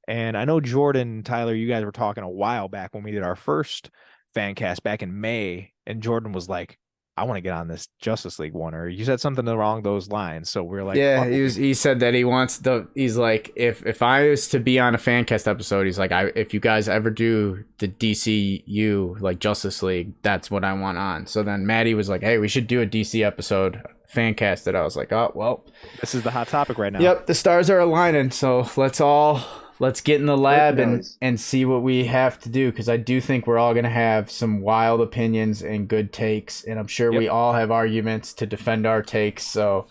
And I know Jordan, Tyler, you guys were talking a while back when we did our first fan cast back in May, and Jordan was like, I want to get on this Justice League one, or you said something along those lines. So we're like, Yeah, fuck it. he said that he wants he's like, if I was to be on a fan cast episode, he's like, if you guys ever do the DCU like Justice League, that's what I want on. So then Maddie was like, hey, we should do a DC episode fan cast. I was like, oh well, This is the hot topic right now. yep, the stars are aligning. So let's get in the Earth lab knows. and see what we have to do, because I do think we're all gonna have some wild opinions and good takes, and I'm sure Yep. we all have arguments to defend our takes. So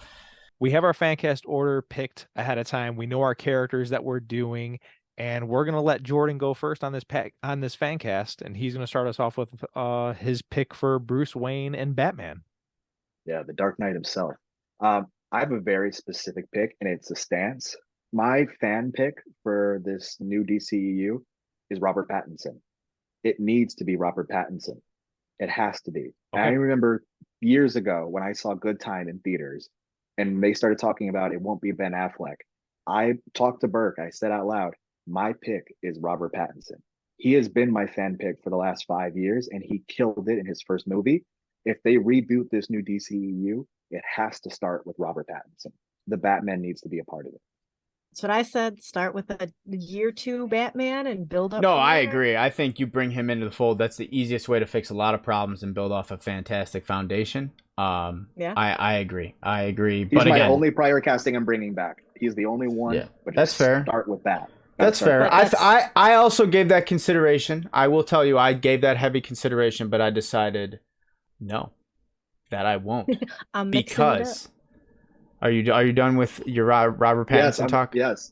We have our fan cast order picked ahead of time. We know our characters that we're doing, and we're gonna let Jordan go first on this fan cast, and he's gonna start us off with his pick for Bruce Wayne and Batman. Yeah, the Dark Knight himself. I have a very specific pick, and it's a stance. My fan pick for this new DCEU is Robert Pattinson. It needs to be Robert Pattinson. It has to be. And I Okay. remember years ago when I saw Good Time in theaters, and they started talking about it won't be Ben Affleck. I talked to Burke. I said out loud, my pick is Robert Pattinson. He has been my fan pick for the last 5 years, and he killed it in his first movie. If they reboot this new DCEU, it has to start with Robert Pattinson. The Batman needs to be a part of it. That's what I said. Start with a year two Batman and build up no, from I there. agree. I think you bring him into the fold. That's the easiest way to fix a lot of problems and build off a fantastic foundation. Yeah. I agree. I agree. He's But my again, only prior casting I'm bringing back. He's the only one. yeah, But that's just fair. start with that. That's fair. But that's- I also gave that consideration. I will tell you, I gave that heavy consideration, but I decided no, that I won't. I'm mixing it up. Because are you done with your Robert Pattinson Yes, talk? yes.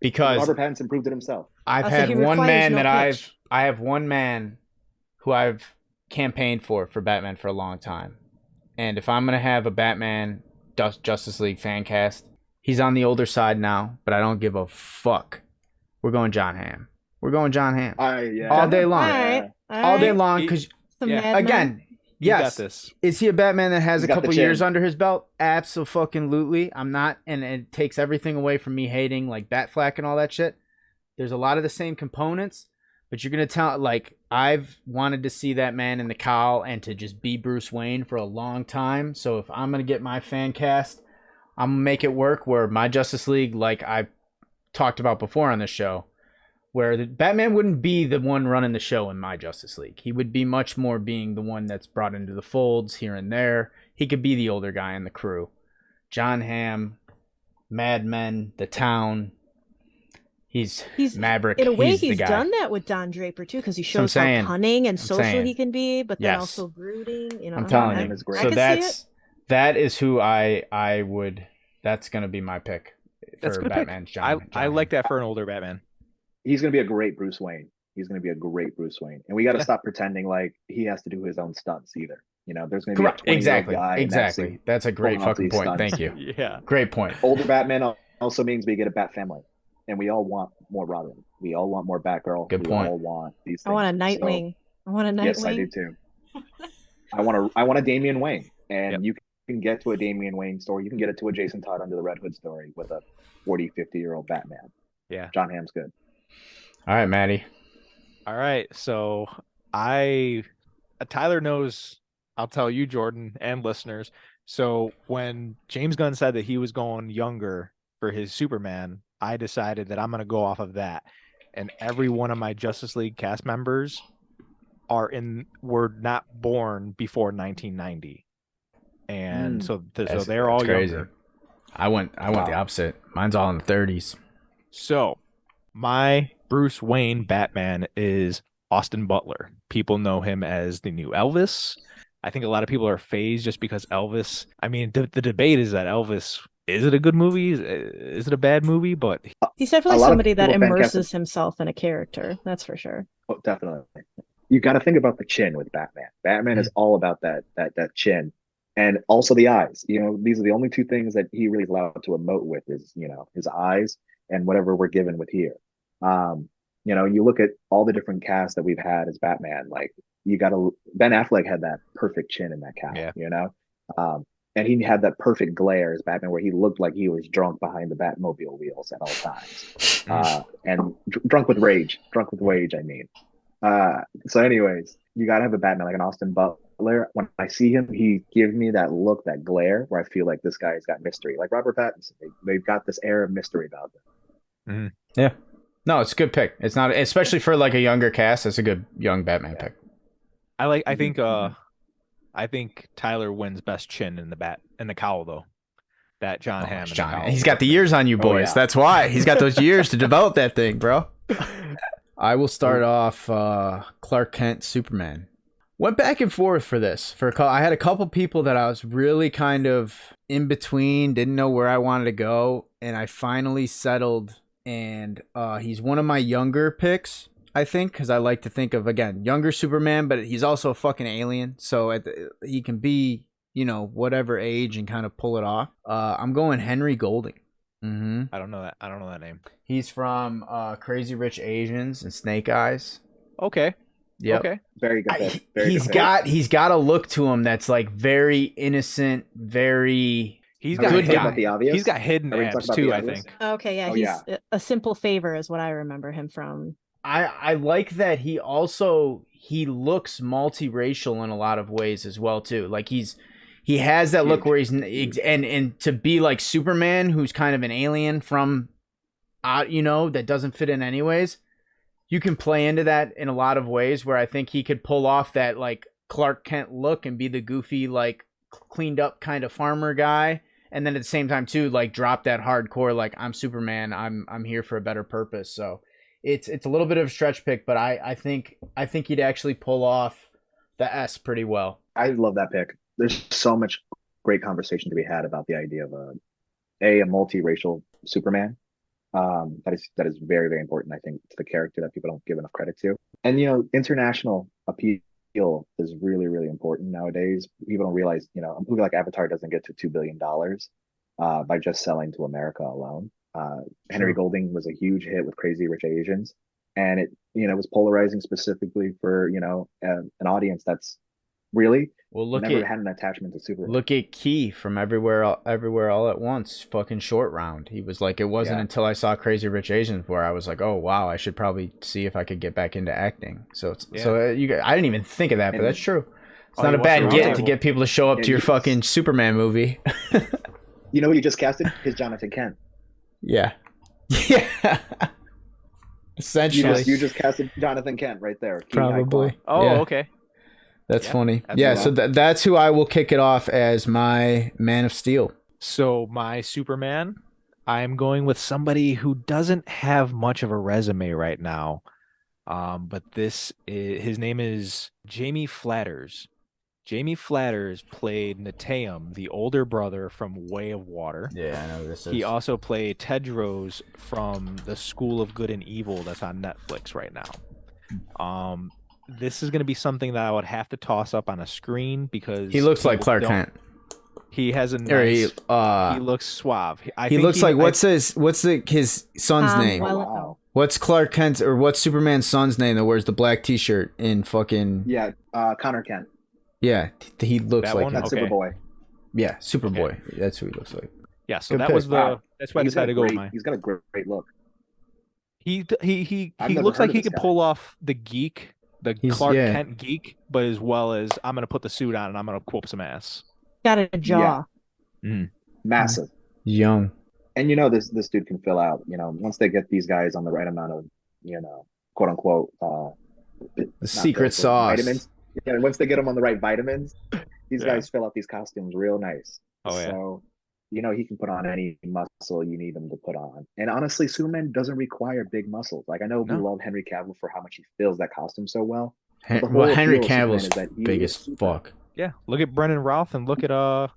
Because Robert Pattinson proved it himself. I've Oh, so had he one requires man no that pitch. I have one man who I've campaigned for Batman for a long time. And if I'm gonna have a Batman Justice League fan cast, he's on the older side now, but I don't give a fuck. We're going John Hamm. We're going John Hamm. Yeah. All day long. All right. All day right. long, because Some Yeah. Mad Men. again, You got yes, this. is he a Batman that has He's a got the couple chin. years under his belt? Absolutely. I'm not, and it takes everything away from me hating like Batflack and all that shit. There's a lot of the same components, but you're gonna tell, like, I've wanted to see that man in the cowl and to just be Bruce Wayne for a long time. So if I'm gonna get my fan cast, I'm gonna make it work where my Justice League, like I talked about before on this show, where the Batman wouldn't be the one running the show in my Justice League. He would be much more being the one that's brought into the folds here and there. He could be the older guy in the crew. John Hamm, Mad Men, The Town. He's Maverick. In a way, he's the he's guy. done that with Don Draper too, because he That's what I'm shows how saying. cunning and I'm social saying. he can be, but then Yes. also brooding. You know, I'm telling I- you. is great. I So can see it. that is who I would. That's gonna be my pick That's for a good pick. Batman. I like that for an older Batman. He's going to be a great Bruce Wayne. He's going to be a great Bruce Wayne. And we got to Yeah. stop pretending like he has to do his own stunts either. You know, there's going to be Correct. a 20-year-old Exactly. guy in that Exactly. suit That's a great pulling off fucking these point. stunts. Thank you. Yeah. Great point. Older Batman also means we get a Bat family. And we all want more Robin. We all want more Batgirl. Good we point. all want these things. I want a Nightwing. I want a Nightwing. Yes, I do too. I want a Damian Wayne. And Yep. you can get to a Damian Wayne story. You can get it to a Jason Todd under the Red Hood story with a 40, 50-year-old Batman. Yeah. John Hamm's good. All right, Maddie. All right. So Tyler knows, I'll tell you, Jordan, and listeners. So when James Gunn said that he was going younger for his Superman, I decided that I'm going to go off of that. And every one of my Justice League cast members were not born before 1990. And so they're all crazy. younger. I went the opposite. Mine's all in the 30s. So my Bruce Wayne Batman is Austin Butler. People know him as the new Elvis. I think a lot of people are phased just because Elvis. I mean, the debate is that Elvis, is it a good movie? Is it a bad movie? But He's definitely A lot of somebody that people fan immerses himself in a character. That's for sure. Oh, definitely. You got to think about the chin with Batman. Batman is all about that chin, and also the eyes. You know, these are the only two things that he really is allowed to emote with is, you know, his eyes and whatever we're given with here. You know, you look at all the different casts that we've had as Batman. Like Ben Affleck had that perfect chin in that cast. Yeah. You know, and he had that perfect glare as Batman, where he looked like he was drunk behind the Batmobile wheels at all times. And drunk with rage. Drunk with rage, I mean. So anyways, you gotta have a Batman like an Austin Butler. When I see him, he gives me that look, that glare, where I feel like this guy's got mystery. Like Robert Pattinson, they've got this air of mystery about them. Yeah. No, it's a good pick. It's not, especially for like a younger cast. It's a good young Batman pick. I think Tyler wins best chin in the cowl though. That John Hamm. John, he's got the years on you boys. That's why he's got those years to develop that thing, bro. I will start off Clark Kent, Superman. Went back and forth for this. I had a couple people that I was really kind of in between, didn't know where I wanted to go, and I finally settled. And he's one of my younger picks, I think, because I like to think of, again, younger Superman, but he's also a fucking alien, so he can be, whatever age and kind of pull it off. I'm going Henry Golding. Mm-hmm. I don't know that name. He's from Crazy Rich Asians and Snake Eyes. Okay. Yeah. Okay. Very good. He's got a look to him that's like very innocent, very. He's got good guy. The obvious. He's got hidden abs too, I think. Okay, yeah, he's A Simple Favor is what I remember him from. I like that he looks multiracial in a lot of ways as well too. Like he has that look where he's and to be like Superman, who's kind of an alien from, that doesn't fit in anyways. You can play into that in a lot of ways where I think he could pull off that like Clark Kent look and be the goofy, like cleaned up kind of farmer guy. And then at the same time too, like drop that hardcore, like I'm Superman, I'm here for a better purpose. So it's a little bit of a stretch pick, but I think he'd actually pull off the S pretty well. I love that pick. There's so much great conversation to be had about the idea of a multiracial Superman. That is very, very important, I think, to the character that people don't give enough credit to. And international appeal is really, really important nowadays. People don't realize, a movie like Avatar doesn't get to $2 billion by just selling to America alone. Henry Golding was a huge hit with Crazy Rich Asians, and it was polarizing specifically for an audience that's really never had an attachment to Superman. Look at Key from Everywhere All at Once, fucking Short Round. He was like, it wasn't until I saw Crazy Rich Asians where I was like, oh wow, I should probably see if I could get back into acting. So I didn't even think of that, but that's true. It's not a bad get to get people to show up to your fucking Superman movie. You know who you just casted? His Jonathan Kent. Yeah. Yeah. Essentially. You just casted Jonathan Kent right there. Probably. Oh, yeah. Okay. That's funny. Yeah, so that's who I will kick it off as my Man of Steel. So my Superman, I'm going with somebody who doesn't have much of a resume right now. But his name is Jamie Flatters. Jamie Flatters played Nateum, the older brother from Way of Water. Yeah, I know who this is. He also played Tedros from The School of Good and Evil that's on Netflix right now. This is going to be something that I would have to toss up on a screen because he looks like Clark Kent. He has a nice. He looks suave. He looks like what's his son's name? Wow. What's Clark Kent or what's Superman's son's name that wears the black T-shirt in fucking? Yeah, Connor Kent. Yeah, he looks like him. That's Superboy. Yeah, Superboy. Okay. That's who he looks like. Yeah, so that's why I decided to go with mine. He's got a great look. He looks like he could pull off the geek. The Clark Kent geek, but as well as I'm going to put the suit on and I'm going to whoop some ass. Got a jaw. Yeah. Massive. Young. And this dude can fill out, once they get these guys on the right amount of, quote unquote, the secret sauce. Vitamins. Yeah, once they get them on the right vitamins, these guys fill out these costumes real nice. Oh, yeah. So, he can put on any muscle you need him to put on. And honestly, Superman doesn't require big muscles. Like, I know we love Henry Cavill for how much he fills that costume so well. Henry Cavill's big as fuck. Yeah, look at Brendan Routh and look at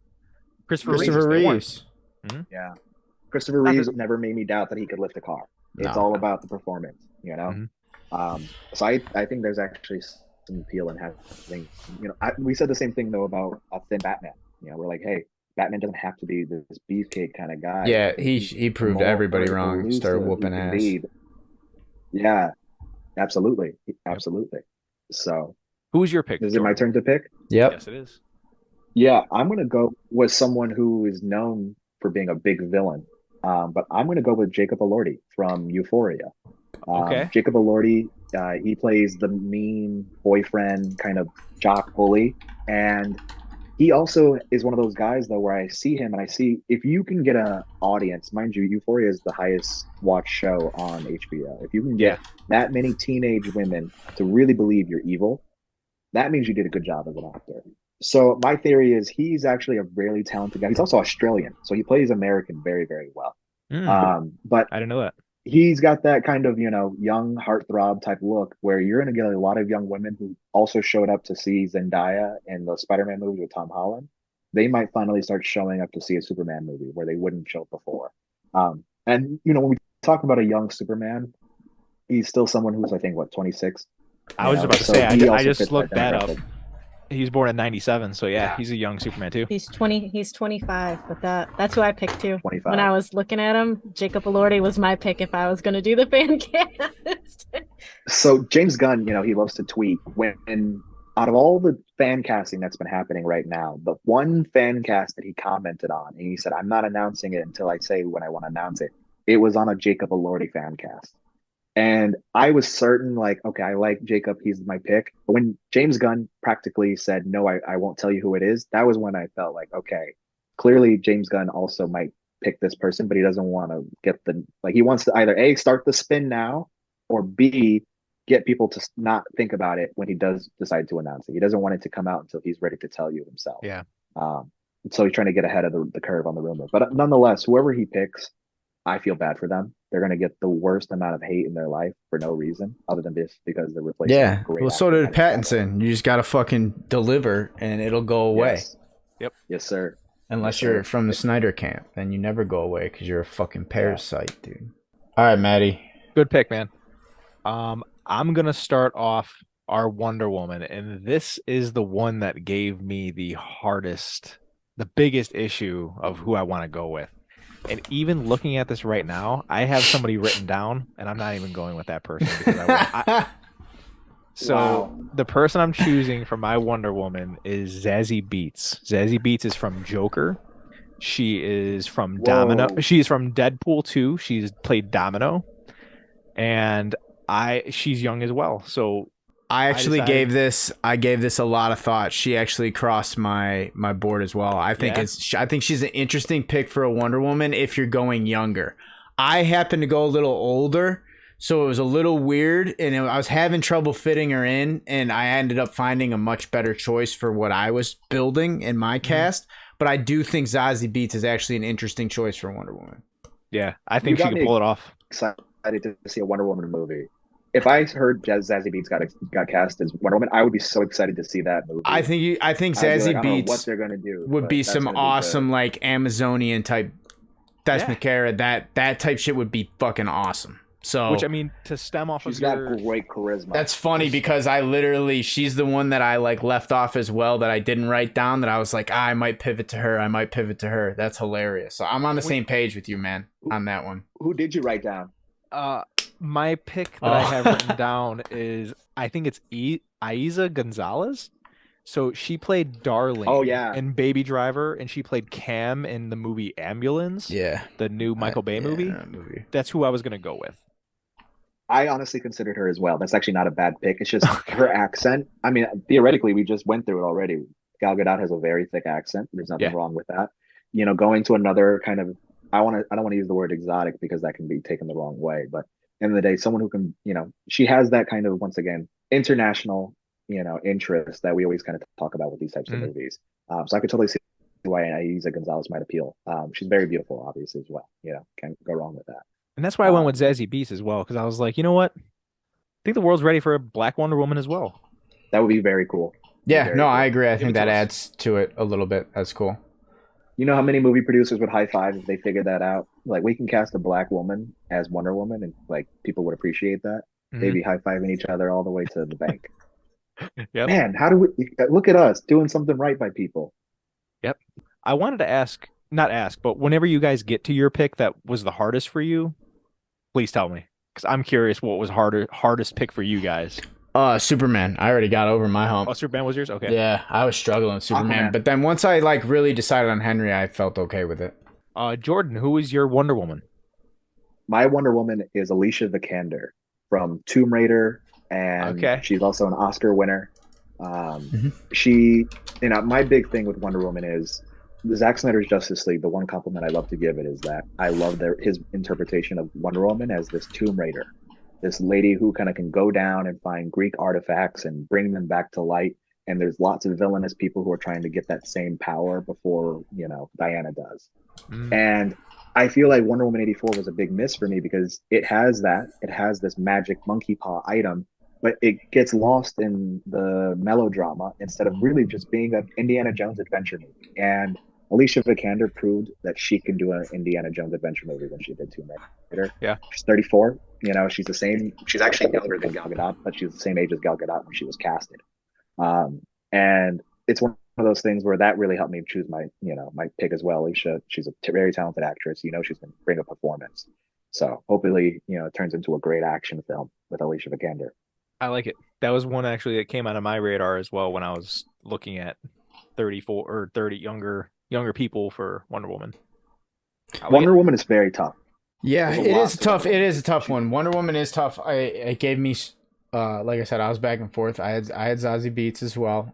Christopher Reeves. Mm-hmm. Yeah. Christopher Reeves never made me doubt that he could lift a car. It's all about the performance, Mm-hmm. So I think there's actually some appeal in having, we said the same thing, though, about a thin Batman. We're like, hey, Batman doesn't have to be this beefcake kind of guy. Yeah, he proved everybody wrong and started whooping ass. Yeah, absolutely. So, who's your pick? Is it my turn to pick? Yep. Yes, it is. Yeah, I'm going to go with someone who is known for being a big villain. But I'm going to go with Jacob Elordi from Euphoria. Okay. Jacob Elordi, he plays the mean boyfriend, kind of jock bully, and he also is one of those guys though where I see him and I see if you can get an audience, mind you, Euphoria is the highest watched show on HBO. If you can Yeah. get that many teenage women to really believe you're evil, that means you did a good job as an actor. So my theory is he's actually a really talented guy. He's also Australian, so he plays American very, very well. Mm, But I didn't know that. he's got that kind of, young heartthrob type look where you're going to get a lot of young women who also showed up to see Zendaya in the Spider-Man movie with Tom Holland. They might finally start showing up to see a Superman movie where they wouldn't show up before. And when we talk about a young Superman, he's still someone who's, I think, what, 26? I was about to So say, he I also just fits looked that up. demographic. He was born in 97, so yeah, Yeah. he's a young Superman too. He's 20. He's 25, but that's who I picked too. 25. When I was looking at him, Jacob Elordi was my pick if I was going to do the fan cast. So James Gunn, he loves to tweet when out of all the fan casting that's been happening right now, the one fan cast that he commented on, and he said, "I'm not announcing it until I say when I want to announce it." It was on a Jacob Elordi fan cast. And I was certain, like, okay, I like Jacob, he's my pick. But when James Gunn practically said, no, I won't tell you who it is, that was when I felt like, okay, clearly James Gunn also might pick this person, but he doesn't want to he wants to either A, start the spin now, or B, get people to not think about it when he does decide to announce it. He doesn't want it to come out until he's ready to tell you himself. Yeah. So he's trying to get ahead of the curve on the rumor. But nonetheless, whoever he picks, I feel bad for them. They're going to get the worst amount of hate in their life for no reason other than this because they're replacing Yeah. a great Well, so actor. did Pattinson. You just got to fucking deliver and it'll go away. Yes. Yep. Yes, sir. Unless Yes, you're sir. from the Snyder camp, then you never go away because you're a fucking parasite, dude. All right, Maddie. Good pick, man. I'm gonna start off our Wonder Woman, and this is the one that gave me the biggest issue of who I want to go with. And even looking at this right now, I have somebody written down, and I'm not even going with that person because So Wow. the person I'm choosing for my Wonder Woman is Zazie Beetz. Zazie Beetz is from Joker. She is from Domino. Whoa. She's from Deadpool 2. She's played Domino. And she's young as well. So I actually decided- I gave this a lot of thought. She actually crossed my board as well. I think Yeah? I think she's an interesting pick for a Wonder Woman if you're going younger. I happen to go a little older, so it was a little weird, and I was having trouble fitting her in, and I ended up finding a much better choice for what I was building in my cast. But I do think Zazie Beetz is actually an interesting choice for Wonder Woman. Yeah, I think she got can me pull it off. Excited to see a Wonder Woman movie. If I heard Zazie Beetz got cast as Wonder Woman, I would be so excited to see that movie. I think I'd be Zazie like, I don't know what Beetz they're gonna do would but be that's some gonna be awesome good. like Amazonian type Yeah. Cara. That type shit would be fucking awesome. So Which, I mean, to stem off She's of got your... great charisma. that's funny because she's the one that I like left off as well that I didn't write down that I was like, I might pivot to her. That's hilarious. So I'm on the same page with you, man, on that one. Who did you write down? My pick that I have written down is, I think it's Aiza Gonzalez. So she played Darlene Oh, yeah. in Baby Driver, and she played Cam in the movie Ambulance, Yeah. the new Michael Bay movie. That movie. That's who I was going to go with. I honestly considered her as well. That's actually not a bad pick. It's just her accent. I mean, theoretically, we just went through it already. Gal Gadot has a very thick accent. There's nothing Yeah. wrong with that. Going to another kind of, I don't want to use the word exotic because that can be taken the wrong way. But end of the day, someone who can, she has that kind of, once again, international, interest that we always kind of talk about with these types of movies. So I could totally see why Aiza Gonzalez might appeal. She's very beautiful, obviously, as well. Can't go wrong with that. And that's why I went with Zazie Beetz as well, because I was like, you know what? I think the world's ready for a Black Wonder Woman as well. That would be very cool. Yeah, Very no, cool. I agree. I Give think it to that us. adds to it a little bit. That's cool. You know how many movie producers would high five if they figured that out? Like, we can cast a Black woman as Wonder Woman, and like people would appreciate that. They'd be high fiving each other all the way to the bank. Yep. Man, how do we look at us doing something right by people? Yep. I wanted to not ask, but whenever you guys get to your pick that was the hardest for you, please tell me, because I'm curious what was hardest pick for you guys. Superman. I already got over my hump. Oh, Superman was yours? Okay. Yeah, I was struggling with Superman, Aquaman. but then once I like really decided on Henry, I felt okay with it. Jordan, who is your Wonder Woman? My Wonder Woman is Alicia Vikander. from Tomb Raider, and Okay. she's also an Oscar winner. Mhm. She, my big thing with Wonder Woman is Zack Snyder's Justice League. The one compliment I love to give it is that I love his interpretation of Wonder Woman as this Tomb Raider, this lady who kind of can go down and find Greek artifacts and bring them back to light. And there's lots of villainous people who are trying to get that same power before, Diana does. Mm. And I feel like Wonder Woman 84 was a big miss for me because it has that. It has this magic monkey paw item, but it gets lost in the melodrama instead of really just being an Indiana Jones adventure movie. And Alicia Vikander proved that she can do an Indiana Jones adventure movie when she did Tomb Raider. Yeah. She's 34. She's the same. She's actually younger than Gal Gadot, but she's the same age as Gal Gadot when she was casted. And it's one of those things where that really helped me choose my pick as well. Alicia, she's a very talented actress. She's going to bring a performance. So hopefully, it turns into a great action film with Alicia Vikander. I like it. That was one actually that came out of my radar as well when I was looking at 34 or 30 younger people for Wonder Woman. Wonder Woman is very tough. Yeah, it is tough. It is a tough one. Wonder Woman is tough. It gave me, like I said, I was back and forth. I had Zazie Beetz as well.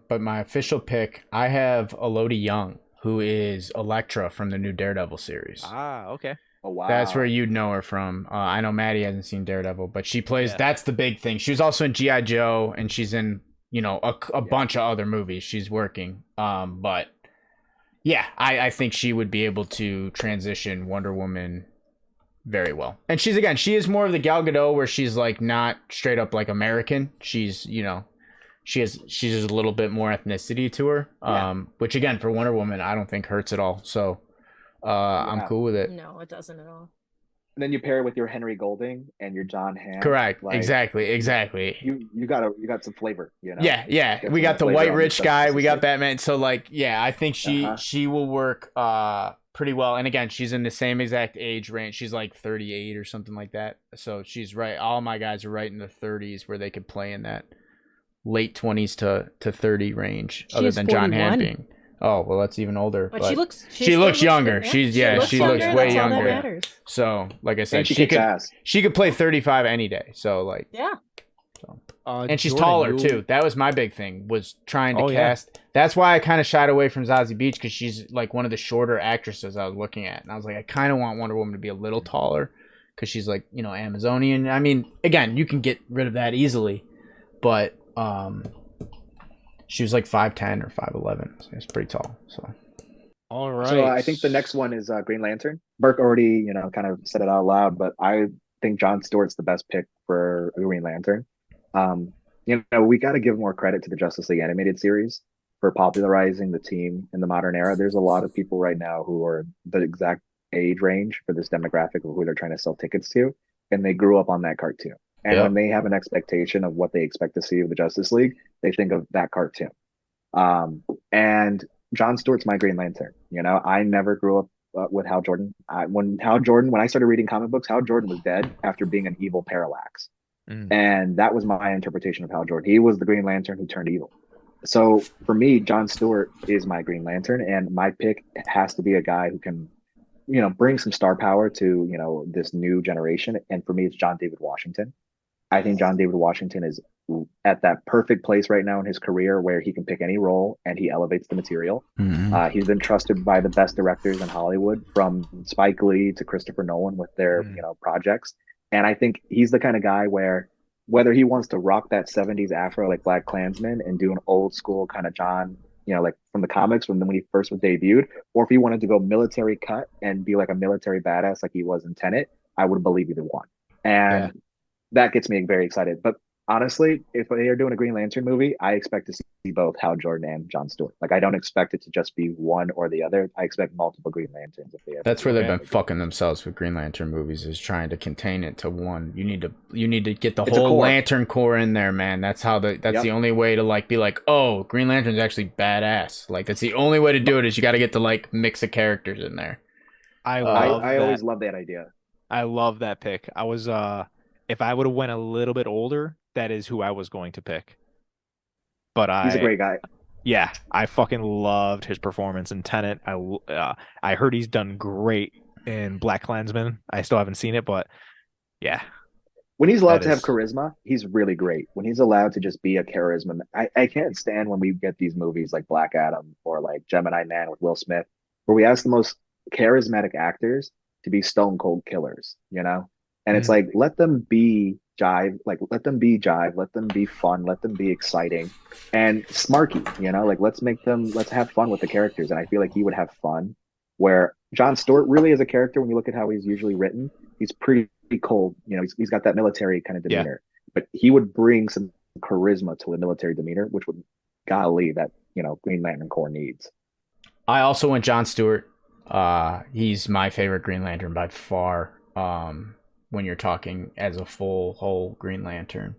But my official pick, I have Elodie Young, who is Elektra from the new Daredevil series. Ah, okay. Oh wow, that's where you'd know her from. I know Maddie hasn't seen Daredevil, but she plays. Yeah. That's the big thing. She was also in G.I. Joe, and she's in a bunch of other movies. She's working. But yeah, I think she would be able to transition Wonder Woman very well. And she is more of the Gal Gadot where she's like not straight up like American. She's she's a little bit more ethnicity to her. Which again for Wonder Woman I don't think hurts at all. So I'm cool with it. No, it doesn't at all. And then you pair it with your Henry Golding and your John Hamm. Correct. Exactly. You got some flavor, Yeah. We got the white rich guy. We got Batman. So I think she will work pretty well. And again, she's in the same exact age range. She's like 38 or something like that. So she's right. All my guys are right in the 30s where they could play in that late 20s to 30 range. Other than 41. John Hamm being. Oh well, that's even older. But she looks younger. She looks way younger. So, like I said, she could play 35 any day. So and she's taller too. That was my big thing was trying to cast. Yeah. That's why I kind of shied away from Zazie Beetz because she's like one of the shorter actresses I was looking at, and I was like, I kind of want Wonder Woman to be a little taller because she's like Amazonian. I mean, again, you can get rid of that easily, but she was like 5'10" or 5'11", so it's pretty tall. So, all right. So I think the next one is Green Lantern. Burke already, kind of said it out loud, but I think Jon Stewart's the best pick for a Green Lantern. We got to give more credit to the Justice League animated series for popularizing the team in the modern era. There's a lot of people right now who are the exact age range for this demographic of who they're trying to sell tickets to, and they grew up on that cartoon. And when they have an expectation of what they expect to see of the Justice League, they think of that cartoon. And Jon Stewart's my Green Lantern. I never grew up with Hal Jordan. When I started reading comic books, Hal Jordan was dead after being an evil Parallax. And that was my interpretation of Hal Jordan. He was the Green Lantern who turned evil. So for me, Jon Stewart is my Green Lantern, and my pick has to be a guy who can, bring some star power to, this new generation. And for me, it's John David Washington. I think John David Washington is at that perfect place right now in his career where he can pick any role and he elevates the material. Mm-hmm. He's been trusted by the best directors in Hollywood, from Spike Lee to Christopher Nolan with their projects. And I think he's the kind of guy where whether he wants to rock that 70s afro like Black Klansman and do an old school kind of John, like from the comics when he first was debuted, or if he wanted to go military cut and be like a military badass like he was in Tenet, I would believe either one. And that gets me very excited. But honestly, if they are doing a Green Lantern movie, I expect to see both Hal Jordan and Jon Stewart. Like, I don't expect it to just be one or the other. I expect multiple Green Lanterns. That's where they've been fucking themselves with Green Lantern movies, is trying to contain it to one. You need to get the whole Lantern Corps in there, man. That's how that's the only way to be like, oh, Green Lantern's actually badass. Like, that's the only way to do it, is you got to get the mix of characters in there. I always love that idea. I love that pick. I was if I would have went a little bit older, that is who I was going to pick. But he's a great guy. Yeah, I fucking loved his performance in Tenet. I heard he's done great in Black Klansman. I still haven't seen it, but yeah. when he's allowed That to have is charisma, he's really great. When he's allowed to just be a charisma, I can't stand when we get these movies like Black Adam or like Gemini Man with Will Smith, where we ask the most charismatic actors to be stone cold killers, you know? And it's Mhm. like let them be jive, like let them be fun, let them be exciting and smarky, you know, like let's have fun with the characters. And I feel like he would have fun where Jon Stewart really is a character when you look at how he's usually written, he's pretty cold. You know, he's got that military kind of Yeah. demeanor, but he would bring some charisma to a military demeanor, which would, golly, that, you know, Green Lantern Corps needs. I also went Jon Stewart. He's my favorite Green Lantern by far. When you're talking as a full whole Green Lantern,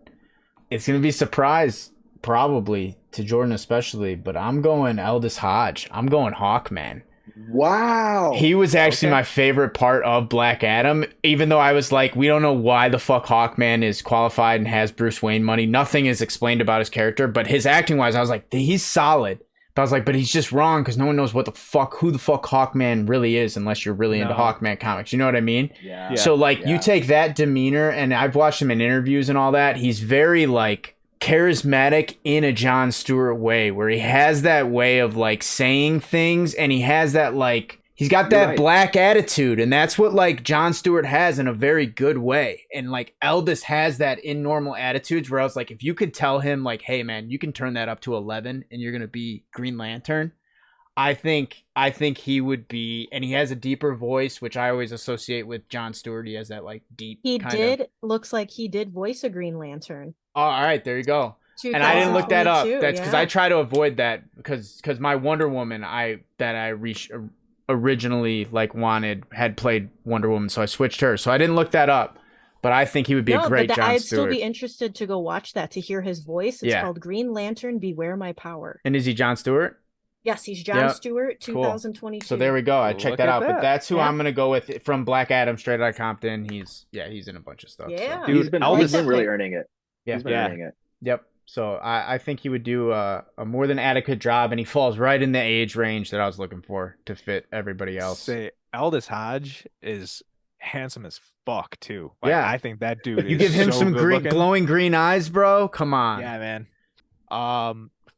it's gonna be a surprise probably to Jordan especially, but I'm going Aldous Hodge. I'm going Hawkman. Wow. He was actually Okay. my favorite part of Black Adam, even though I was like, we don't know why the fuck Hawkman is qualified and has Bruce Wayne money. Nothing is explained about his character, but his acting wise, I was like, he's solid. But I was like, but he's just wrong because no one knows who the fuck Hawkman really is unless you're really into No. Hawkman comics. You know what I mean? Yeah. Yeah. So like you Yeah. take that demeanor, and I've watched him in interviews and all that. He's very like charismatic in a Jon Stewart way, where he has that way of like saying things, and he has that like he's got You're that right. black attitude, and that's what like Jon Stewart has in a very good way. And like Aldous has that in normal attitudes, where I was like, if you could tell him like, hey man, you can turn that up to 11 and you're gonna be Green Lantern. I think he would be, and he has a deeper voice, which I always associate with Jon Stewart. He has that like deep He kind did. of. Looks like he did voice a Green Lantern. Oh, all right, there you go. And I didn't look that up. 2022, That's because yeah. I try to avoid that because my Wonder Woman I originally like wanted had played Wonder Woman, so I switched her. So I didn't look that up, but I think he would be a No, great but Jon I'd still Stewart. be interested to go watch that to hear his voice. It's Yeah. called Green Lantern Beware My Power. And is he Jon Stewart? Yes, he's Jon Yep. Stewart, Cool. 2022. So there we go. I checked Look that at out. But that. that's who Yeah. I'm gonna go with from Black Adam, Straight Outta Compton. He's in a bunch of stuff. Yeah. So. Dude, he's been Aldous- really earning it. Yeah. He's been Yeah. earning it. Yep. So I think he would do a more than adequate job, and he falls right in the age range that I was looking for to fit everybody else. Say Aldous Hodge is handsome as fuck too. Like, Yeah. I think that dude You is give him so some good green, looking. glowing green eyes, bro. Come on. Yeah, man.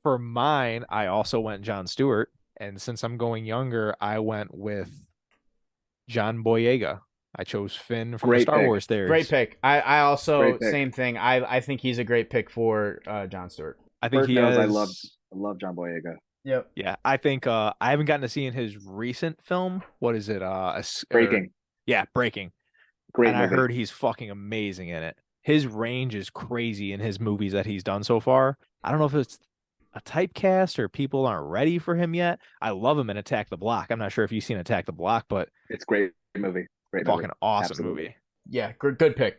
For mine, I also went Jon Stewart, and since I'm going younger, I went with John Boyega. I chose Finn from the Great Star pick. Wars series. Great pick. I also Great pick. same thing. I think he's a great pick for Jon Stewart. I think Bert he knows has. I love John Boyega. Yep. Yeah, I think I haven't gotten to see in his recent film. What is it? Breaking. Yeah, Breaking. Great And movie. I heard he's fucking amazing in it. His range is crazy in his movies that he's done so far. I don't know if it's a typecast or people aren't ready for him yet. I love him in Attack the Block. I'm not sure if you've seen Attack the Block, but It's great movie. Great fucking movie. awesome Absolutely. movie. Yeah. Good pick.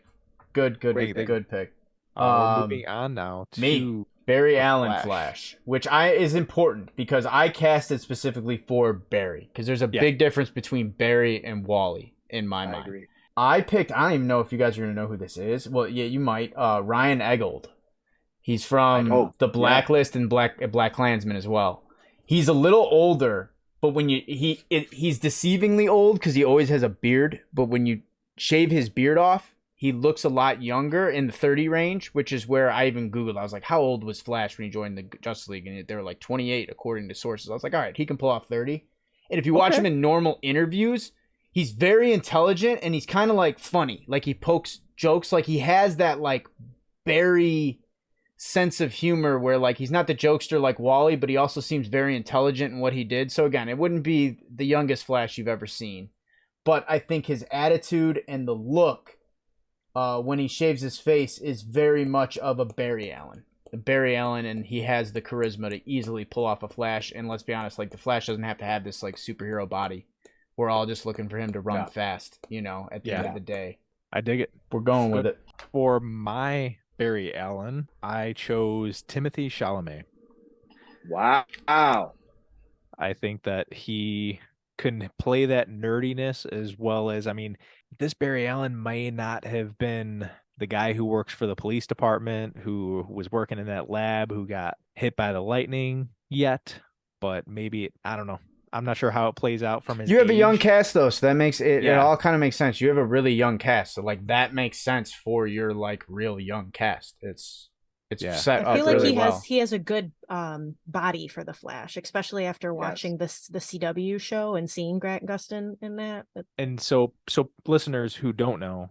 Good Great pick. good pick. We're moving on now to Me. Barry The Allen Flash. Flash, which is important because I casted specifically for Barry because there's a Yeah. big difference between Barry and Wally in my I mind. agree. I picked. I don't even know if you guys are gonna know who this is. Well, yeah, you might. Ryan Eggold. He's from Oh, the yeah. Blacklist and Black Klansman as well. He's a little older, but when he's deceivingly old because he always has a beard. But when you shave his beard off, he looks a lot younger in the 30 range, which is where I even Googled. I was like, how old was Flash when he joined the Justice League? And they were like 28, according to sources. I was like, all right, he can pull off 30. And if you watch Okay. him in normal interviews, he's very intelligent and he's kind of like funny. Like he pokes jokes. Like he has that like Barry sense of humor where like he's not the jokester like Wally, but he also seems very intelligent in what he did. So again, it wouldn't be the youngest Flash you've ever seen. But I think his attitude and the look when he shaves his face is very much of a Barry Allen. Barry Allen, and he has the charisma to easily pull off a Flash. And let's be honest, like the Flash doesn't have to have this like superhero body. We're all just looking for him to run Yeah. fast, you know, at the end of the day. I dig it. We're going with Good. it. For my Barry Allen, I chose Timothy Chalamet. Wow. I think that he can play that nerdiness as well as, I mean, this Barry Allen may not have been the guy who works for the police department, who was working in that lab, who got hit by the lightning yet, but maybe, I don't know. I'm not sure how it plays out from his You have a young age. cast though, so that makes it. It Yeah. all kind of makes sense. You have a really young cast, so like that makes sense for your like real young cast. It's Yeah. set I up feel like really he well. has a good body for the Flash, especially after watching the CW show and seeing Grant Gustin in that. And so listeners who don't know,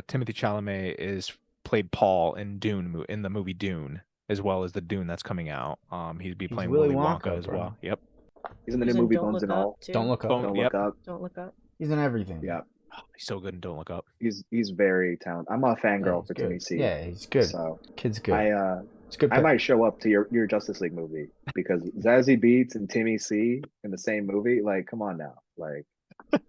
Timothy Chalamet is played Paul in Dune in the movie Dune, as well as the Dune that's coming out. He'd be playing Willy Willy Wonka, Wonka, as bro. well. Yep. He's in the He's new in movie Don't Bones Look and Up, All. too. Don't look up. Don't Yep. Look Up. Don't Look Up. He's in everything. Yeah, Oh, he's so good in Don't Look Up. he's very talented. I'm a fangirl for Timmy C. Yeah, he's good. So Kid's good. It's good. I might show up to your Justice League movie because Zazie Beetz and Timmy C in the same movie. Like, come on now. Like,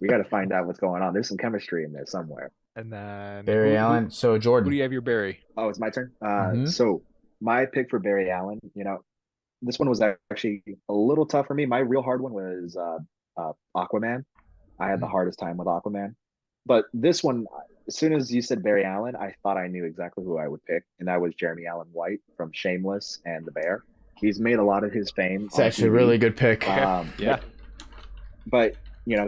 we got to find out what's going on. There's some chemistry in there somewhere. And then Barry Allen. So Who Jordan. do you have your Barry? Oh, it's my turn. Mhm. So my pick for Barry Allen, this one was actually a little tough for me. My real hard one was Aquaman. I had the hardest time with Aquaman. But this one, as soon as you said Barry Allen, I thought I knew exactly who I would pick, and that was Jeremy Allen White from Shameless and The Bear. He's made a lot of his fame. It's actually a really good pick. Yeah. But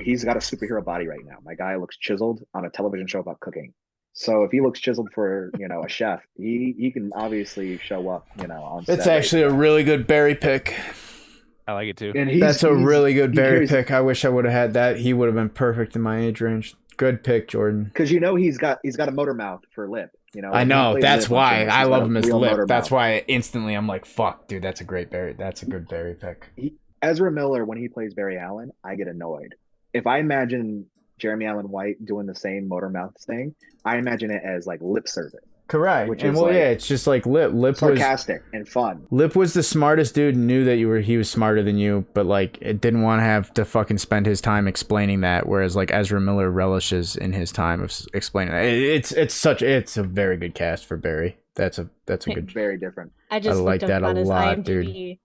he's got a superhero body right now. My guy looks chiseled on a television show about cooking. So if he looks chiseled for a chef, he can obviously show up on set. It's actually a really good Barry pick. I like it too. And That's a really good Barry carries- pick. I wish I would have had that. He would have been perfect in my age range. Good pick, Jordan. Because he's got a motor mouth for lip. I know. That's why I love him as real Lip. motor That's mouth. why instantly I'm like, fuck, dude, that's a great Barry. That's a good Barry pick. Ezra Miller, when he plays Barry Allen, I get annoyed. If I imagine Jeremy Allen White doing the same motor mouth thing, I imagine it as like lip service, Correct. Which And is well, like yeah, it's just like Lip. sarcastic and fun. Lip was the smartest dude and knew that he was smarter than you, but like it didn't want to have to fucking spend his time explaining that, whereas like Ezra Miller relishes in his time of explaining that. It's a very good cast for Barry. That's a good. Very different. I just like looked up that a on his lot, IMDb.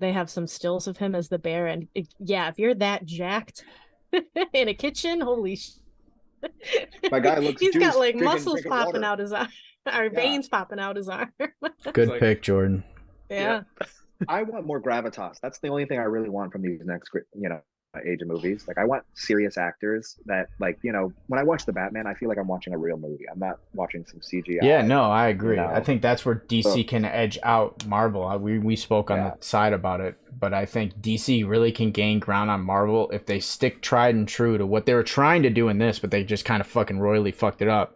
They have some stills of him as the bear, and if you're that jacked in a kitchen, holy shit. My guy looks. He's got like drinking muscles popping water. out his arm, or veins popping out his arm. Good like- pick, Jordan. Yeah. I want more gravitas. That's the only thing I really want from these next, age of movies. Like I want serious actors that, when I watch the Batman, I feel like I'm watching a real movie. I'm not watching some CGI. Yeah, no, I agree. No. I think that's where DC can edge out Marvel. We spoke on the side about it, but I think DC really can gain ground on Marvel if they stick tried and true to what they were trying to do in this, but they just kind of fucking royally fucked it up.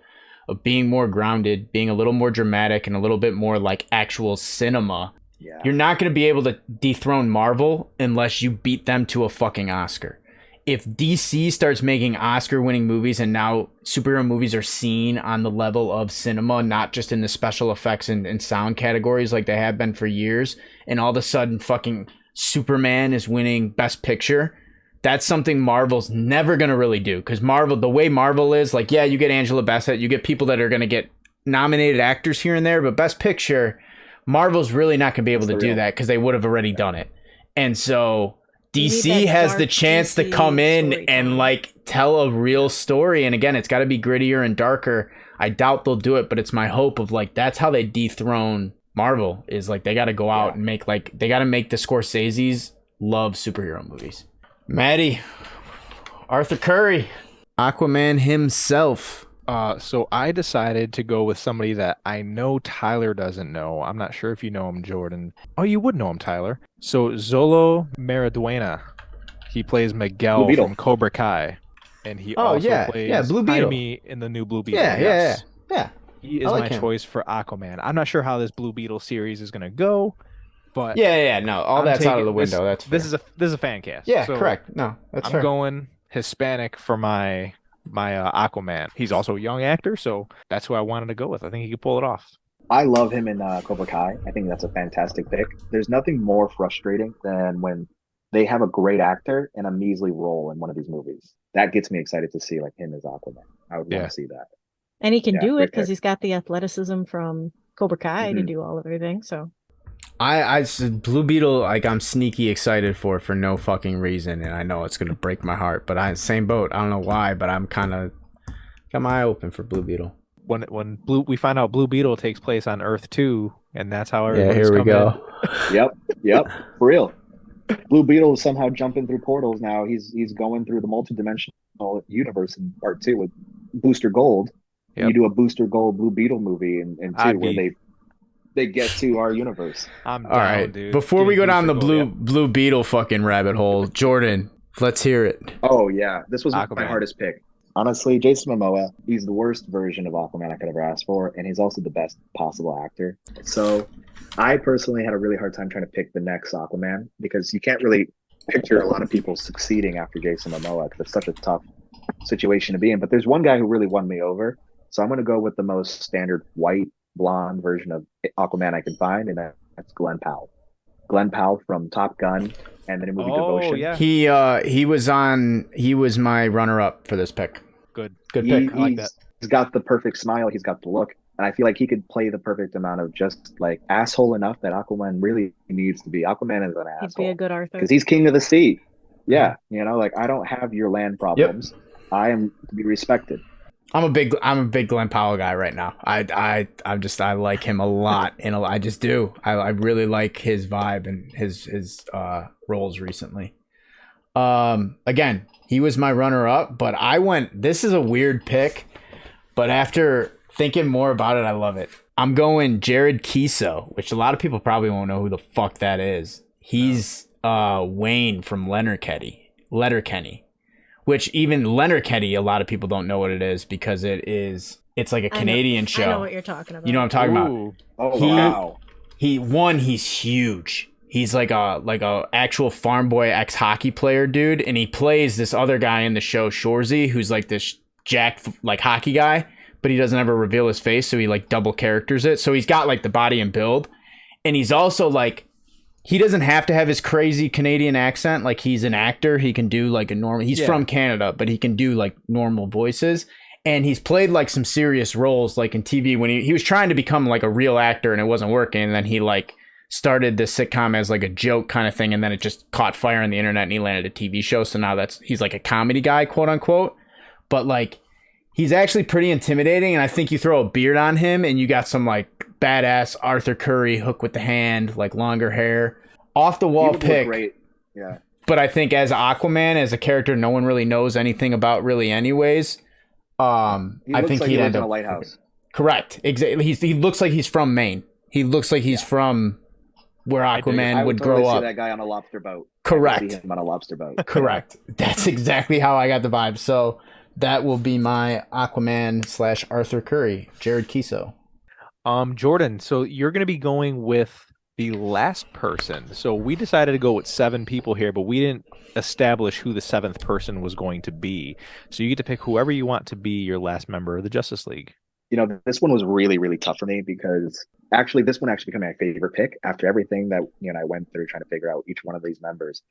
Of being more grounded, being a little more dramatic, and a little bit more like actual cinema. Yeah. You're not going to be able to dethrone Marvel unless you beat them to a fucking Oscar. If DC starts making Oscar-winning movies and now superhero movies are seen on the level of cinema, not just in the special effects and sound categories like they have been for years, and all of a sudden fucking Superman is winning Best Picture, that's something Marvel's never going to really do. Because Marvel, the way Marvel is, like, yeah, you get Angela Bassett, you get people that are going to get nominated actors here and there, but Best Picture, Marvel's really not going to be able to do that because they would have already done it. And so DC has the chance to come in and like tell a real story. And again, it's got to be grittier and darker. I doubt they'll do it, but it's my hope of like, that's how they dethrone Marvel, is like, they got to go out and make they got to make the Scorsese's love superhero movies. Maddie, Arthur Curry, Aquaman himself. So I decided to go with somebody that I know Tyler doesn't know. I'm not sure if you know him, Jordan. Oh, you would know him, Tyler. So Zolo Mariduena. He plays Miguel from Cobra Kai. And he also plays Blue Beetle. Jaime in the new Blue Beetle. Yeah. He is my choice for Aquaman. I'm not sure how this Blue Beetle series is going to go, but No, all that's out of the window. That's fair. This is a fan cast. Yeah, so correct. No, that's I'm fair. going Hispanic for my Aquaman. He's also a young actor, so that's who I wanted to go with. I think he could pull it off. I love him in Cobra Kai. I think that's a fantastic pick. There's nothing more frustrating than when they have a great actor in a measly role in one of these movies. That gets me excited to see like him as Aquaman. I would want to see that. And he can do it great because pick. he's got the athleticism from Cobra Kai to do all of everything. So I Blue Beetle, like, I'm sneaky excited for no fucking reason, and I know it's gonna break my heart, but same boat. I don't know why, but I'm kind of got my eye open for Blue Beetle. When we find out Blue Beetle takes place on Earth 2, and that's how everybody's here we coming go. Yep, for real. Blue Beetle is somehow jumping through portals now. He's going through the multidimensional universe in part two with Booster Gold. And you Yep. do a Booster Gold Blue Beetle movie in two I'd where be. they get to our universe. I'm All down, right. dude. Before Give we me go down Booster the Gold, yep. Blue Beetle fucking rabbit hole, Jordan, let's hear it. Oh yeah, this was my Aquaman. hardest pick. Honestly, Jason Momoa, he's the worst version of Aquaman I could ever ask for, and he's also the best possible actor. So I personally had a really hard time trying to pick the next Aquaman because you can't really picture a lot of people succeeding after Jason Momoa because it's such a tough situation to be in. But there's one guy who really won me over. So I'm going to go with the most standard white blonde version of Aquaman I can find, and that's Glenn Powell. Glenn Powell from Top Gun and then a movie Devotion. Yeah. He was my runner up for this pick. Good. Good pick. I like that. He's got the perfect smile. He's got the look. And I feel like he could play the perfect amount of just like asshole enough that Aquaman really needs to be. Aquaman is an He'd be asshole a good Arthur. because he's king of the sea. Yeah, you know, like I don't have your land problems. I am to be respected. I'm a big Glenn Powell guy right now. I like him a lot, and I just do. I really like his vibe and his roles recently. Again, he was my runner up, but I went. This is a weird pick, but after thinking more about it, I love it. I'm going Jared Kiso, which a lot of people probably won't know who the fuck that is. He's Wayne from Letterkenny. Which even Letterkenny, a lot of people don't know what it is because it's like a Canadian show. I know what you're talking about. You know what I'm talking Ooh. about? Oh wow! He's huge. He's like a actual farm boy ex hockey player dude, and he plays this other guy in the show, Shorzy, who's like this jacked like hockey guy, but he doesn't ever reveal his face, so he like double characters it. So he's got like the body and build, and he's also like. He doesn't have to have his crazy Canadian accent. Like he's an actor. He can do like a normal, he's from Canada, but he can do like normal voices. And he's played like some serious roles like in TV when he was trying to become like a real actor and it wasn't working. And then he like started this sitcom as like a joke kind of thing. And then it just caught fire on the internet and he landed a TV show. So now he's like a comedy guy, quote unquote. But like, he's actually pretty intimidating. And I think you throw a beard on him and you got some like badass Arthur Curry hook with the hand, like longer hair, off the wall pick. Great. Yeah. But I think as Aquaman, as a character no one really knows anything about really anyways, I think like he'd he end lives in up a lighthouse. Correct. Exactly. He looks like he's from Maine. He looks like he's from where Aquaman would grow totally up. See that guy on a lobster boat. Correct. I see him on a lobster boat. Correct. That's exactly how I got the vibe. So that will be my Aquaman / Arthur Curry, Jared Kiso. Jordan, so you're going to be going with the last person. So we decided to go with 7 people here, but we didn't establish who the 7th person was going to be. So you get to pick whoever you want to be your last member of the Justice League. You know, this one was really, really tough for me because this one actually became my favorite pick after everything that I went through trying to figure out each one of these members.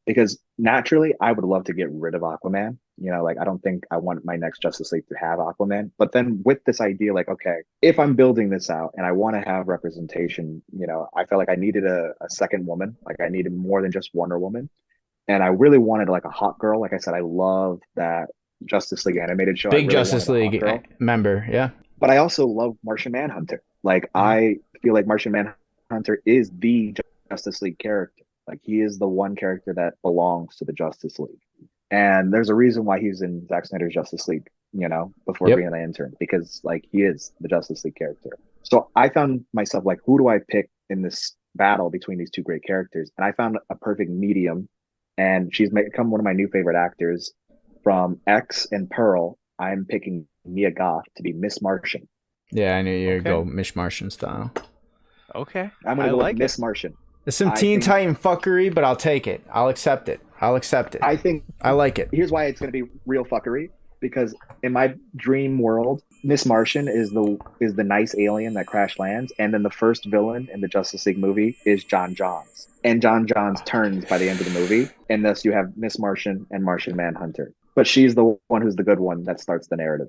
Because naturally, I would love to get rid of Aquaman. I don't think I want my next Justice League to have Aquaman. But then with this idea, like, okay, if I'm building this out and I want to have representation, I felt like I needed a second woman. Like I needed more than just Wonder Woman. And I really wanted like a hot girl. Like I said, I love that Justice League animated show. Big Justice League member, yeah. But I also love Martian Manhunter. Like I feel like Martian Manhunter is the Justice League character. Like he is the one character that belongs to the Justice League. And there's a reason why he's in Zack Snyder's Justice League, before Green Lantern, because like he is the Justice League character. So I found myself like, who do I pick in this battle between these two great characters? And I found a perfect medium, and she's become one of my new favorite actors. From X and Pearl, I'm picking Mia Goth to be Miss Martian. Yeah, I knew you'd go Miss Martian style. Okay. I'm going to go with Miss Martian. There's some Teen Titan fuckery, but I'll take it. I'll accept it. I think I like it. Here's why it's going to be real fuckery, because in my dream world, Miss Martian is the nice alien that crash lands, and then the first villain in the Justice League movie is John Johns, and John Johns turns by the end of the movie, and thus you have Miss Martian and Martian Manhunter. But she's the one who's the good one that starts the narrative.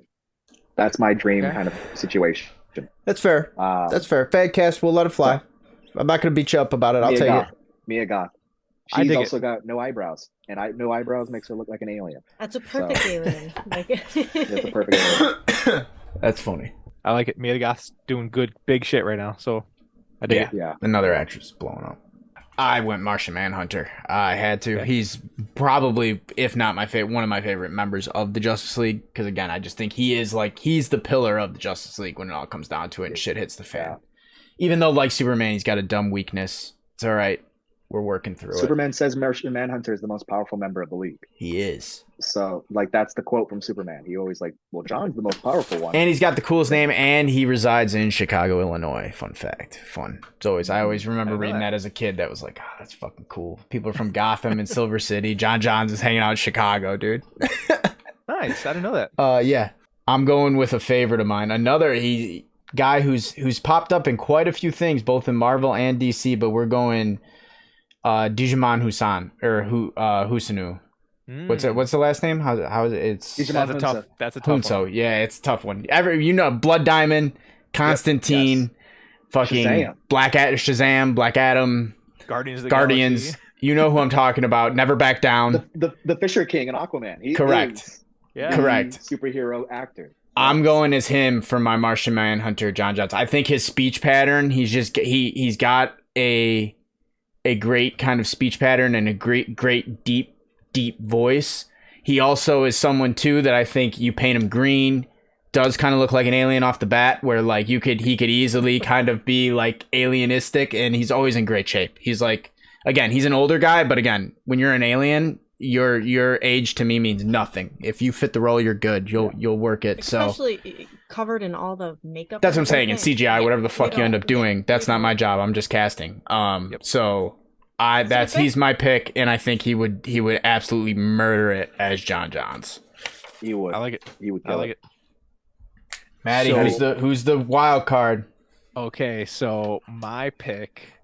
That's my dream kind of situation. That's fair. That's fair. FANcast, we'll let it fly. I'm not going to beat you up about it. I'll take it. Mia Goth. She's also got no eyebrows, and no eyebrows makes her look like an alien. That's a perfect alien. It's a perfect alien. That's funny. I like it. Mia Goth's doing good, big shit right now, so I dig it. Yeah. Another actress blowing up. I went Martian Manhunter. I had to. Okay. He's probably, if not my favorite, one of my favorite members of the Justice League. Because again, I just think he's the pillar of the Justice League when it all comes down to it and shit hits the fan. Yeah. Even though, like Superman, he's got a dumb weakness. It's all right. We're working through it. Superman says Martian Manhunter is the most powerful member of the league. He is. So, like, that's the quote from Superman. He always like, well, John's the most powerful one. And he's got the coolest name, and he resides in Chicago, Illinois. Fun fact. Fun. I always remember reading that as a kid. That was like, oh, that's fucking cool. People are from Gotham and Silver City. Jon Johns is hanging out in Chicago, dude. Nice. I didn't know that. Yeah. I'm going with a favorite of mine. Another guy who's popped up in quite a few things, both in Marvel and DC, but we're going Digimon Husan or Husanu. What's the last name? How is it? It's Digimon Hunsa. That's a tough Hunso. one. Yeah, it's a tough one. Blood Diamond, Constantine, Yes. fucking Shazam. Shazam, Black Adam, Guardians of the Guardians. Galaxy. You know who I'm talking about. Never Back Down. The Fisher King and Aquaman. He Correct. is Yeah. the Correct. superhero actor. I'm going as him for my Martian Manhunter, Jon Johns. I think his speech pattern, he's got a great kind of speech pattern and a great deep voice. He also is someone too that I think you paint him green, does kind of look like an alien off the bat, where like he could easily kind of be like alienistic, and he's always in great shape. He's like, again, he's an older guy, but again, when you're an alien, your age to me means nothing. If you fit the role, you're good. You'll work it. Especially covered in all the makeup. That's what I'm and saying. In everything. CGI, Yeah, whatever the fuck you end up doing, that's not my job. I'm just casting. So he's my pick, and I think he would absolutely murder it as Jon Johns. He would. I like it. He would I kill like it. Maddie, So- who's the wild card? Okay, so my pick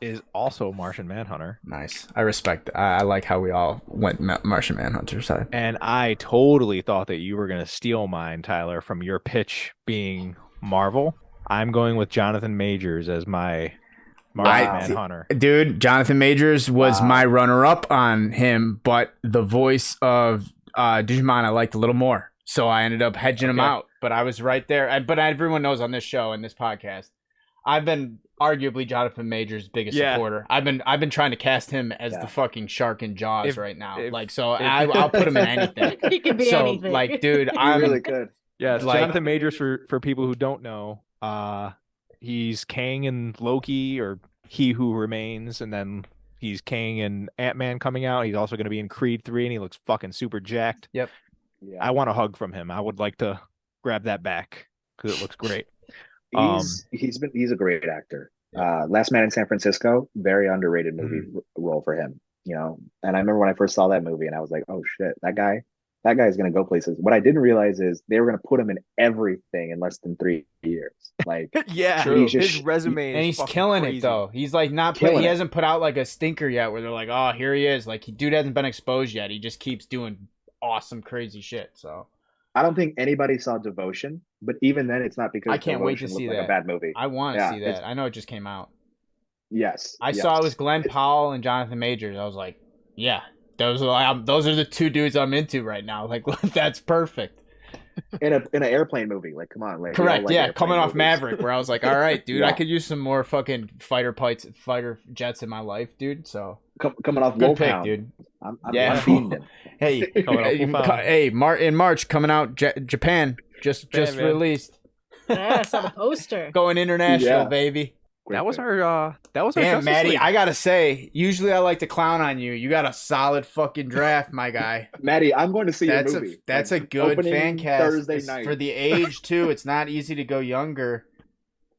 is also Martian Manhunter. Nice. I respect it. I like how we all went Martian Manhunter side. And I totally thought that you were going to steal mine, Tyler, from your pitch being Marvel. I'm going with Jonathan Majors as my Martian Wow. Manhunter. Dude, Jonathan Majors was my runner-up on him, but the voice of Digimon I liked a little more. So I ended up hedging him out. But I was right there. But everyone knows on this show and this podcast, I've been arguably Jonathan Majors' biggest supporter. I've been trying to cast him as the fucking shark in Jaws right now. I'll put him in anything. He can be anything. Like, dude, He I'm really could. Yes, Like- Jonathan Majors, for people who don't know, he's Kang in Loki, or He Who Remains, and then he's Kang in Ant-Man coming out. He's also going to be in Creed 3, and he looks fucking super jacked. Yep. Yeah. I want a hug from him. I would like to grab that back because it looks great. He's a great actor. Last Man in San Francisco, very underrated movie role for him. You know, and I remember when I first saw that movie, and I was like, "Oh shit, that guy's gonna go places." What I didn't realize is they were gonna put him in everything in less than 3 years. Like, Yeah, True. his resume is and he's fucking killing crazy. it though. He's like Killing he it. hasn't put out like a stinker yet where they're like, oh, here he is. Like, dude hasn't been exposed yet. He just keeps doing awesome, crazy shit. So I don't think anybody saw Devotion, but even then, it's not because I can't wait to Devotion see looked like that. a bad movie. I want to Yeah, see it's- that. I know it just came out. Yes, I yes. saw it was Glenn Powell and Jonathan Majors. I was like, yeah, those are the two dudes I'm into right now. Like, that's perfect. in an airplane movie. Like, come on, like, Correct. like Yeah, airplane coming off movies. Maverick, where I was like, all right, dude, I Yeah. could use some more fucking fighter jets in my life, dude. So Coming off good pick, Wolfhound, dude. I'm Yeah. beating him. Hey, Coming off Wolfhound. in March coming out Japan just man. released, Yeah, I saw the poster. going international, Yeah. baby. That was Great our Damn, Justice Maddie, League. I gotta say, usually I like to clown on you. You got a solid fucking draft, my guy. pick. Maddie, I'm going to see That's your a movie. that's Like, a good opening fan cast Thursday It's night for the age too. It's not easy to go younger.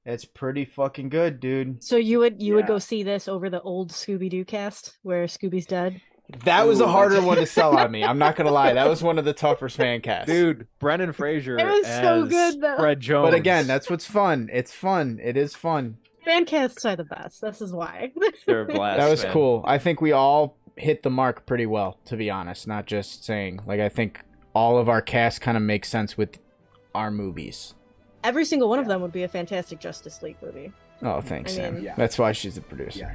It's pretty fucking good, dude. So you would Yeah. go see this over the old Scooby Doo cast where Scooby's dead? That was a Ooh, harder that's- one to sell on me. I'm not gonna lie. That was one of the tougher fan casts. Dude, Brendan Fraser It was so as good, though. Fred Jones. But again, that's what's fun. It's fun. It is fun. Fan casts are the best. This is why. They're a blast, That was man. cool. I think we all hit the mark pretty well, to be honest. Not just saying. Like, I think all of our cast kind of makes sense with our movies. Every single one of them would be a fantastic Justice League movie. Oh, thanks, I mean- Sam. Yeah. That's why she's the producer. Yeah.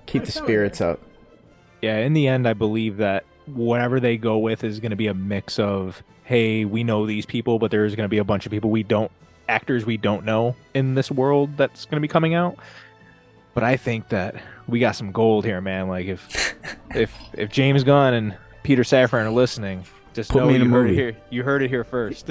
Keep I'm the telling spirits you. up. Yeah, in the end, I believe that whatever they go with is going to be a mix of, hey, we know these people, but there's going to be a bunch of actors we don't know in this world that's going to be coming out. But I think that we got some gold here, man. Like if James Gunn and Peter Safran are listening, just Put know me in a you heard it movie. here. You heard it here first.